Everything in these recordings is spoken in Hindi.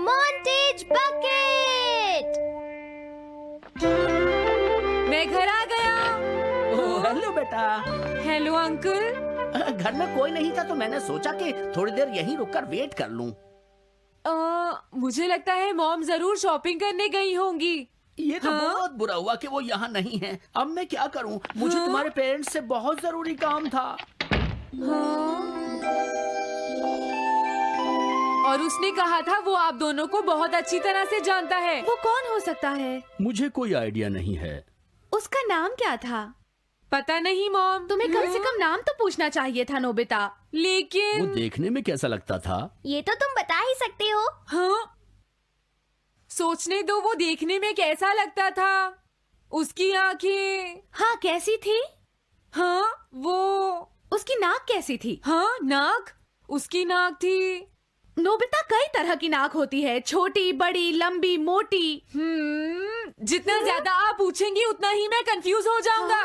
Montage bucket. मैं घर आ गया। ओह, हेलो बेटा। Hello uncle. घर में कोई नहीं था तो मैंने सोचा कि थोड़ी देर यहीं रुककर वेट कर लूं। मुझे लगता है मॉम जरूर शॉपिंग करने गई होंगी। ये तो हाँ? बहुत बुरा हुआ कि वो यहाँ नहीं है। अब मैं क्या करूं? मुझे हाँ? तुम्हारे पेरेंट्स से बहुत जरूरी काम था। हाँ? और उसने कहा था वो आप दोनों को बहुत अच्छी तरह से जानता है। वो कौन हो सकता है? मुझे कोई आइडिया नहीं है। उसका नाम क्या था? पता नहीं मॉम। तुम्हें कम से कम नाम तो पूछना चाहिए था नोबिता। वो लेकिन देखने में कैसा लगता था? ये तो तुम बता ही सकते हो। हाँ? सोचने दो वो देखने में कैसा लगता था। उसकी आंखें। हाँ, कैसी थी? हाँ वो। उसकी नाक कैसी थी? हाँ नाक। उसकी नाक थी। नोबिता, कई तरह की नाक होती है, छोटी, बड़ी, लंबी, मोटी। जितना ज्यादा आप पूछेंगी उतना ही मैं कंफ्यूज हो जाऊंगा।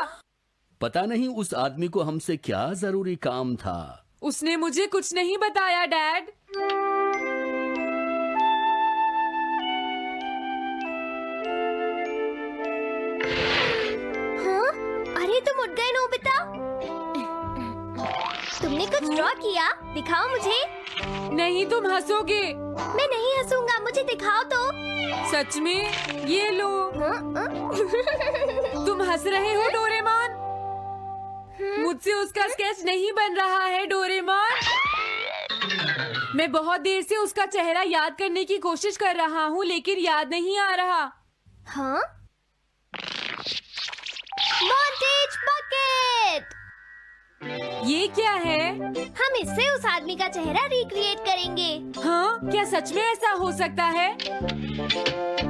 पता नहीं उस आदमी को हमसे क्या जरूरी काम था। उसने मुझे कुछ नहीं बताया डैड। हाँ? अरे तुम उठ गए नोबिता। तुमने कुछ ड्रॉ किया? दिखाओ मुझे। नहीं तुम हंसोगे। मैं नहीं हंसूंगा, मुझे दिखाओ तो। सच में? ये लो। तुम हंस रहे हो डोरेमोन? मुझसे उसका स्केच नहीं बन रहा है डोरेमोन। मैं बहुत देर से उसका चेहरा याद करने की कोशिश कर रहा हूँ लेकिन याद नहीं आ रहा। हाँ? Montage bucket. ये क्या है? हम इससे उस आदमी का चेहरा रिक्रिएट करेंगे। हाँ? क्या सच में ऐसा हो सकता है?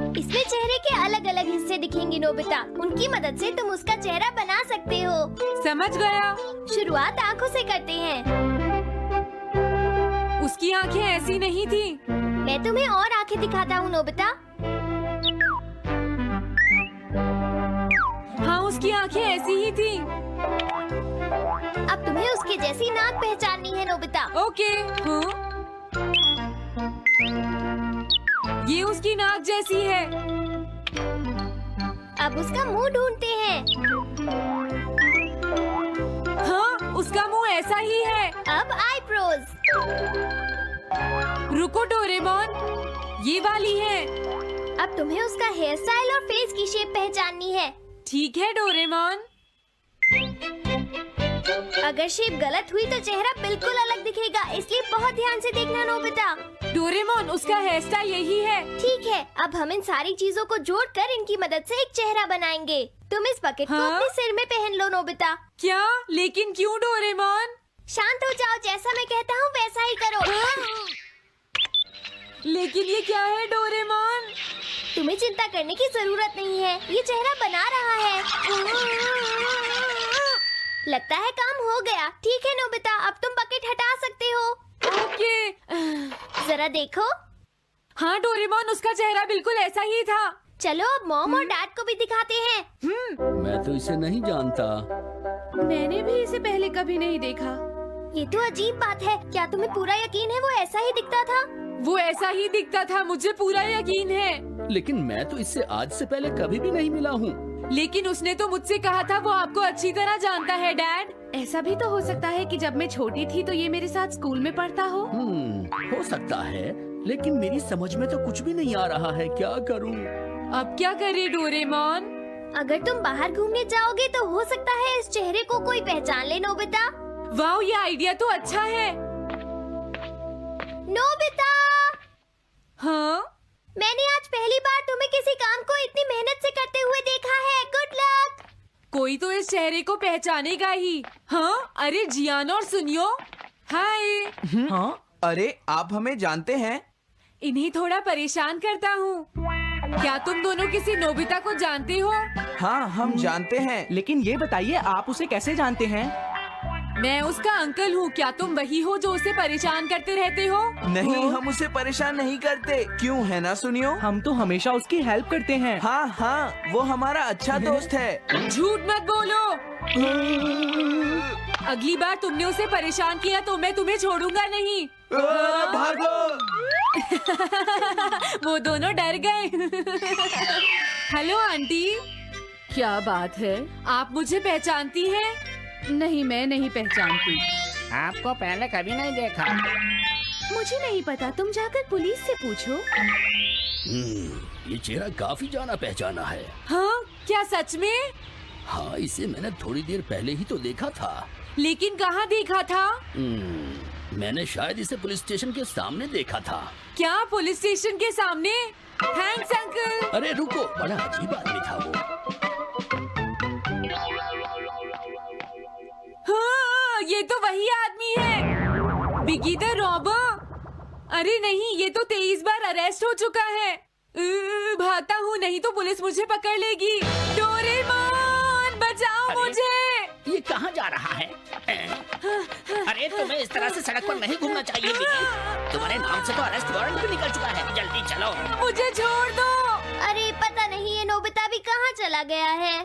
इसमें चेहरे के अलग अलग हिस्से दिखेंगे नोबिता। उनकी मदद से तुम उसका चेहरा बना सकते हो। समझ गया। शुरुआत आँखों से करते हैं। उसकी आंखें ऐसी नहीं थी। मैं तुम्हें और आंखें दिखाता हूँ नोबिता। हाँ उसकी आंखें ऐसी ही थी। अब तुम्हें उसके जैसी नाक पहचाननी है नोबिता। ओके। हाँ? ये उसकी नाक जैसी है। अब उसका मुंह ढूंढते हैं। हाँ उसका मुंह ऐसा ही है। अब आईब्रोज। रुको डोरेमोन, ये वाली है। अब तुम्हें उसका हेयर स्टाइल और फेस की शेप पहचाननी है। ठीक है डोरेमोन। अगर शेप गलत हुई तो चेहरा बिल्कुल अलग दिखेगा, इसलिए बहुत ध्यान से देखना नोबिता। डोरेमोन उसका हेयर स्टाइल यही है। ठीक है, अब हम इन सारी चीजों को जोड़कर इनकी मदद से एक चेहरा बनाएंगे। तुम इस बकेट को हाँ? अपने सिर में पहन लो नोबिता। क्या? लेकिन क्यों डोरेमोन? शांत हो जाओ, जैसा मैं कहता हूँ वैसा ही करो। लेकिन ये क्या है डोरेमोन? तुम्हें चिंता करने की जरूरत नहीं है, ये चेहरा बना रहा है। लगता है काम हो गया। ठीक है नोबिता, अब तुम बकेट हटा सकते हो। ओके। जरा देखो। हाँ डोरेमोन उसका चेहरा बिल्कुल ऐसा ही था। चलो अब मॉम और डैड को भी दिखाते हैं। मैं तो इसे नहीं जानता। मैंने भी इसे पहले कभी नहीं देखा। ये तो अजीब बात है। क्या तुम्हें पूरा यकीन है वो ऐसा ही दिखता था? वो ऐसा ही दिखता था, मुझे पूरा यकीन है। लेकिन मैं तो इससे आज से पहले कभी भी नहीं मिला हूँ। लेकिन उसने तो मुझसे कहा था वो आपको अच्छी तरह जानता है डैड। ऐसा भी तो हो सकता है कि जब मैं छोटी थी तो ये मेरे साथ स्कूल में पढ़ता हो। हो सकता है, लेकिन मेरी समझ में तो कुछ भी नहीं आ रहा है। क्या करूँ? अब क्या करे डोरेमोन? अगर तुम बाहर घूमने जाओगे तो हो सकता है इस चेहरे को कोई पहचान ले नोबिता। वाह ये आइडिया तो अच्छा है। नोबिता, हाँ? मैंने आज पहली बार तुम्हें किसी काम को इतनी मेहनत से करते हुए देखा है। Good luck. कोई तो इस चेहरे को पहचानेगा ही। हाँ? अरे जियान और सुनियो। हाय। हाँ? अरे आप हमें जानते हैं? इन्हें थोड़ा परेशान करता हूँ। क्या तुम दोनों किसी नोबिता को जानते हो? हाँ हम जानते हैं, लेकिन ये बताइए आप उसे कैसे जानते हैं? मैं उसका अंकल हूँ। क्या तुम वही हो जो उसे परेशान करते रहते हो? नहीं, हम उसे परेशान नहीं करते। क्यों, है ना सुनियो? हम तो हमेशा उसकी हेल्प करते हैं। हाँ हाँ, वो हमारा अच्छा दोस्त है। झूठ मत बोलो। अगली बार तुमने उसे परेशान किया तो मैं तुम्हें छोड़ूंगा नहीं। भागो। वो दोनों डर गए। हेलो आंटी, क्या बात है? आप मुझे पहचानती हैं? नहीं, मैं नहीं पहचानती। आपको पहले कभी नहीं देखा। मुझे नहीं पता, तुम जाकर पुलिस से पूछो। ये चेहरा काफी जाना पहचाना है। हाँ, क्या सच में? हाँ, इसे मैंने थोड़ी देर पहले ही तो देखा था। लेकिन कहाँ देखा था? मैंने शायद इसे पुलिस स्टेशन के सामने देखा था। क्या पुलिस स्टेशन के सामने? Thanks uncle. अरे रुको, बड़ा अजीब आदमी था वो। हाँ, ये तो वही आदमी है, बिगी द रॉबर। अरे नहीं, ये तो 23 बार अरेस्ट हो चुका है। भागता हूँ, नहीं तो पुलिस मुझे पकड़ लेगी। डोरेमोन, बचाओ मुझे। ये कहाँ जा रहा है? अरे तुम्हें इस तरह से सड़क पर नहीं घूमना चाहिए बिगी। तुम्हारे नाम से तो अरेस्ट वारंट भी निकल चुका है। जल्दी चलो। मुझे छोड़ दो। अरे पता नहीं ये नोबिता भी कहाँ चला गया है।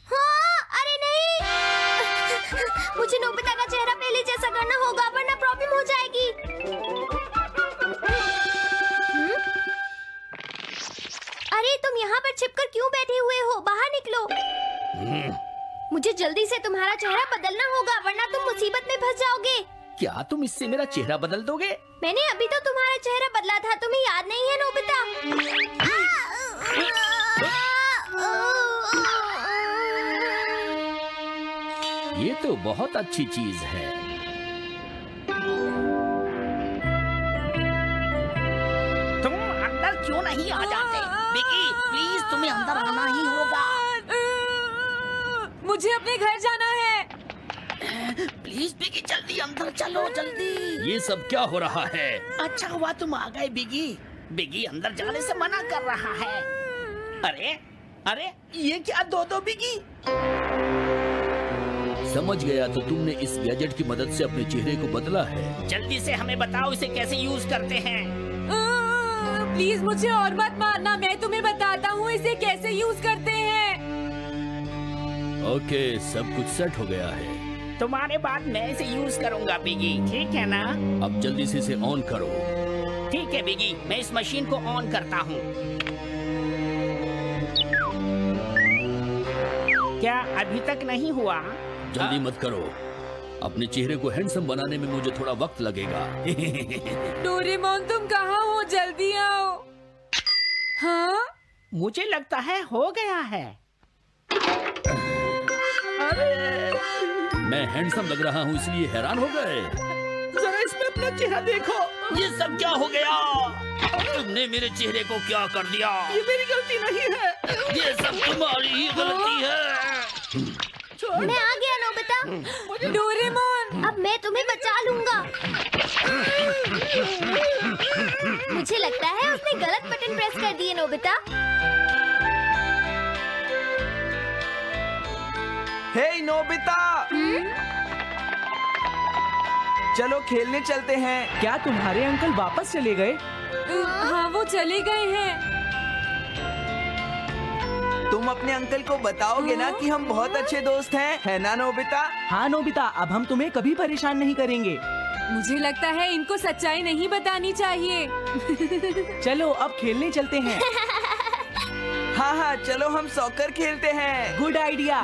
हाँ, अरे नहीं। मुझे नोबिता का चेहरा पहले जैसा करना होगा, वरना प्रॉब्लम हो जाएगी। अरे तुम यहाँ पर छिपकर क्यों बैठे हुए हो? बाहर निकलो। मुझे जल्दी से तुम्हारा चेहरा बदलना होगा, वरना तुम मुसीबत में फंस जाओगे। क्या तुम इससे मेरा चेहरा बदल दोगे? मैंने अभी तो तुम्हारा चेहरा बदला था, तुम्हें याद नहीं है नोबिता? ये तो बहुत अच्छी चीज है। तुम अंदर क्यों नहीं आ जाते? बिगी, प्लीज तुम्हें अंदर आना ही होगा। मुझे अपने घर जाना है। प्लीज बिगी, जल्दी अंदर चलो, जल्दी। ये सब क्या हो रहा है? अच्छा हुआ तुम आ गए बिगी। बिगी अंदर जाने से मना कर रहा है। अरे अरे, ये क्या दो बिगी? समझ गया, तो तुमने इस गैजेट की मदद से अपने चेहरे को बदला है। जल्दी से हमें बताओ इसे कैसे यूज करते हैं। प्लीज मुझे और मत मारना, मैं तुम्हें बताता हूँ इसे कैसे यूज करते हैं। ओके, सब कुछ सेट हो गया है। तुम्हारे बाद मैं इसे यूज करूंगा बिगी, ठीक है ना? अब जल्दी से इसे ऑन करो। ठीक है बिगी, मैं इस मशीन को ऑन करता हूँ। क्या अभी तक नहीं हुआ? जल्दी मत करो, अपने चेहरे को हैंडसम बनाने में मुझे थोड़ा वक्त लगेगा। डोरेमोन, तुम कहाँ हो? जल्दी आओ। हाँ? मुझे लगता है हो गया है। मैं हैंडसम लग रहा हूँ इसलिए हैरान हो गए। जरा इसमें अपना चेहरा देखो। ये सब क्या हो गया? तुमने मेरे चेहरे को क्या कर दिया? ये मेरी गलती नहीं है। ये सब तुम्हारी ही गलती है। मैं आ गया नोबिता। डोरेमोन, अब मैं तुम्हें बचा लूंगा। मुझे लगता है उसने गलत बटन प्रेस कर दिए नोबिता। हे नोबिता, चलो खेलने चलते हैं। क्या तुम्हारे अंकल वापस चले गए? हाँ, वो चले गए हैं। तुम अपने अंकल को बताओगे ना कि हम बहुत अच्छे दोस्त हैं, है ना नोबिता? हाँ नोबिता, अब हम तुम्हें कभी परेशान नहीं करेंगे। मुझे लगता है इनको सच्चाई नहीं बतानी चाहिए। चलो अब खेलने चलते हैं। हाँ हाँ, चलो हम सॉकर खेलते हैं। Good idea.